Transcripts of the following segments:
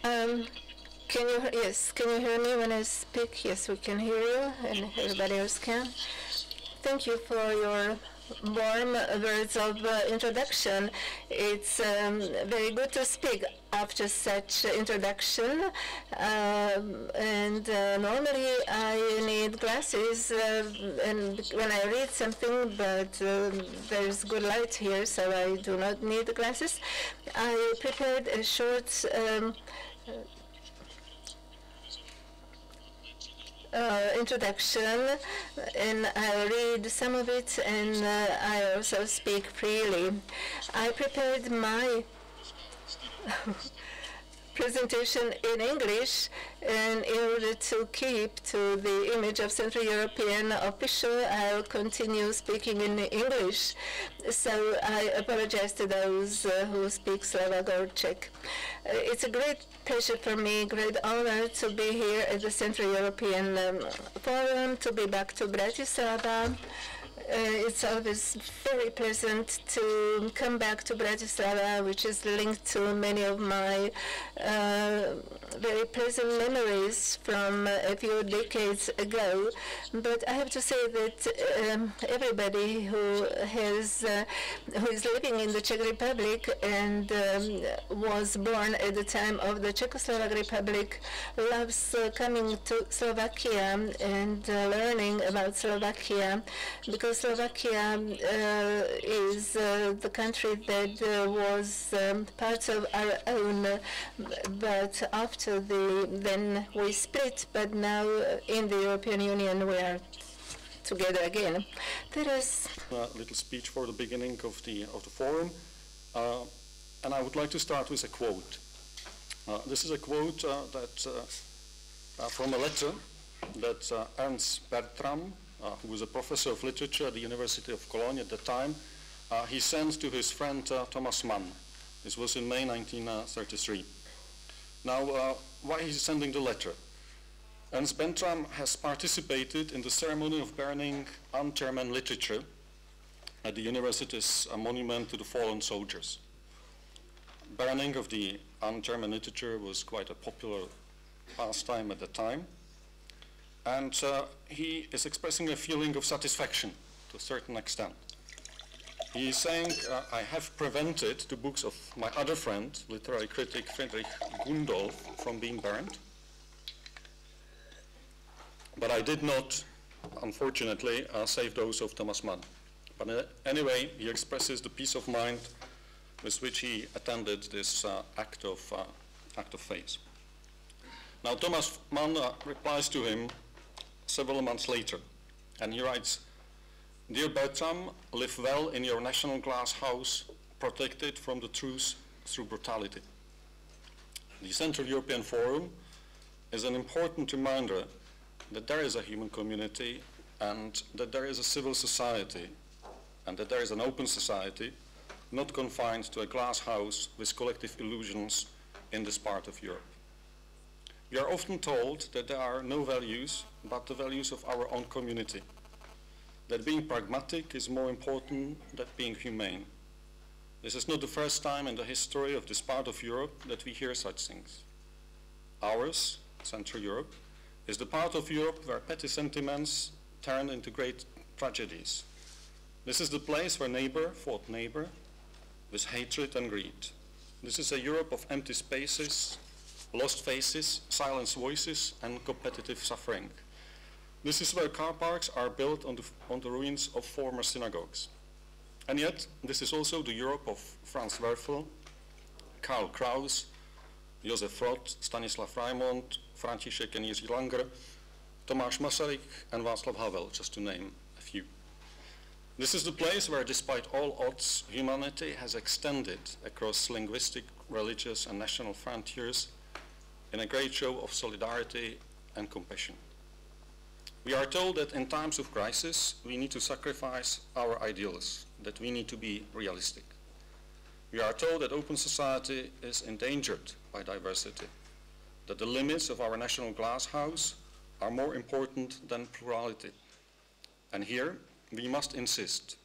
Can you hear me when I speak? Yes, we can hear you, and everybody else can. Thank you for your warm words of introduction. It's very good to speak after such introduction. Normally I need glasses and when I read something, but there's good light here, so I do not need glasses. I prepared a short introduction, and I'll read some of it, and I also speak freely. I prepared my presentation in English, and in order to keep to the image of Central European official, I'll continue speaking in English. So I apologize to those who speak Slovak or Czech. It's a great pleasure for me, great honor to be here at the Central European Forum, to be back to Bratislava. It's always very pleasant to come back to Bratislava, which is linked to many of my very pleasant memories from a few decades ago. But I have to say that everybody who is living in the Czech Republic and was born at the time of the Czechoslovak Republic loves coming to Slovakia and learning about Slovakia, because Slovakia is the country that was part of our own, but after then we split, but now in the European Union we are together again. There is a little speech for the beginning of the forum, and I would like to start with a quote. This is a quote from a letter that Ernst Bertram, who was a professor of literature at the University of Cologne at the time, he sent to his friend Thomas Mann. This was in May 1933. Now, why he's sending the letter? Ernst Bertram has participated in the ceremony of burning un-German literature at the university's monument to the fallen soldiers. Burning of the un-German literature was quite a popular pastime at the time. And he is expressing a feeling of satisfaction to a certain extent. He is saying, I have prevented the books of my other friend, literary critic Friedrich Gundolf, from being burned. But I did not, unfortunately, save those of Thomas Mann. But anyway, he expresses the peace of mind with which he attended this act of faith. Now, Thomas Mann replies to him several months later, and he writes, "Dear Bertram, live well in your national glass house, protected from the truth through brutality." The Central European Forum is an important reminder that there is a human community, and that there is a civil society, and that there is an open society, not confined to a glass house with collective illusions in this part of Europe. We are often told that there are no values but the values of our own community, that being pragmatic is more important than being humane. This is not the first time in the history of this part of Europe that we hear such things. Ours, Central Europe, is the part of Europe where petty sentiments turn into great tragedies. This is the place where neighbor fought neighbor with hatred and greed. This is a Europe of empty spaces, lost faces, silenced voices, and competitive suffering. This is where car parks are built on the ruins of former synagogues. And yet, this is also the Europe of Franz Werfel, Karl Kraus, Josef Roth, Stanislav Raimond, František and Jiří Langer, Tomáš Masaryk, and Václav Havel, just to name a few. This is the place where, despite all odds, humanity has extended across linguistic, religious, and national frontiers in a great show of solidarity and compassion. We are told that in times of crisis, we need to sacrifice our ideals, that we need to be realistic. We are told that open society is endangered by diversity, that the limits of our national glass house are more important than plurality. And here, we must insist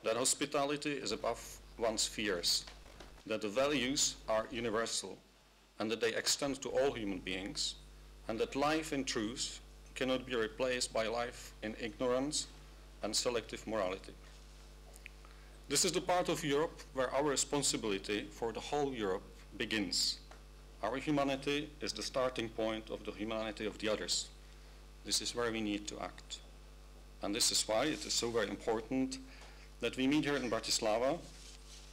that hospitality is above one's fears, that the values are universal, and that they extend to all human beings, and that life in truth cannot be replaced by life in ignorance and selective morality. This is the part of Europe where our responsibility for the whole Europe begins. Our humanity is the starting point of the humanity of the others. This is where we need to act. And this is why it is so very important that we meet here in Bratislava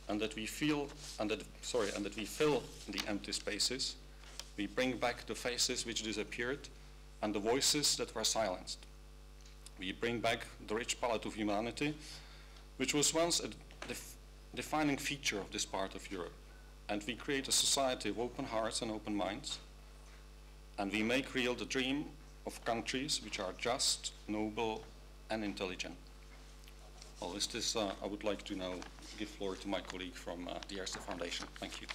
and that we fill the empty spaces. We bring back the faces which disappeared and the voices that were silenced. We bring back the rich palette of humanity, which was once a defining feature of this part of Europe. And we create a society of open hearts and open minds. And we make real the dream of countries which are just, noble, and intelligent. Well, with this, I would like to now give floor to my colleague from the Erste Foundation. Thank you.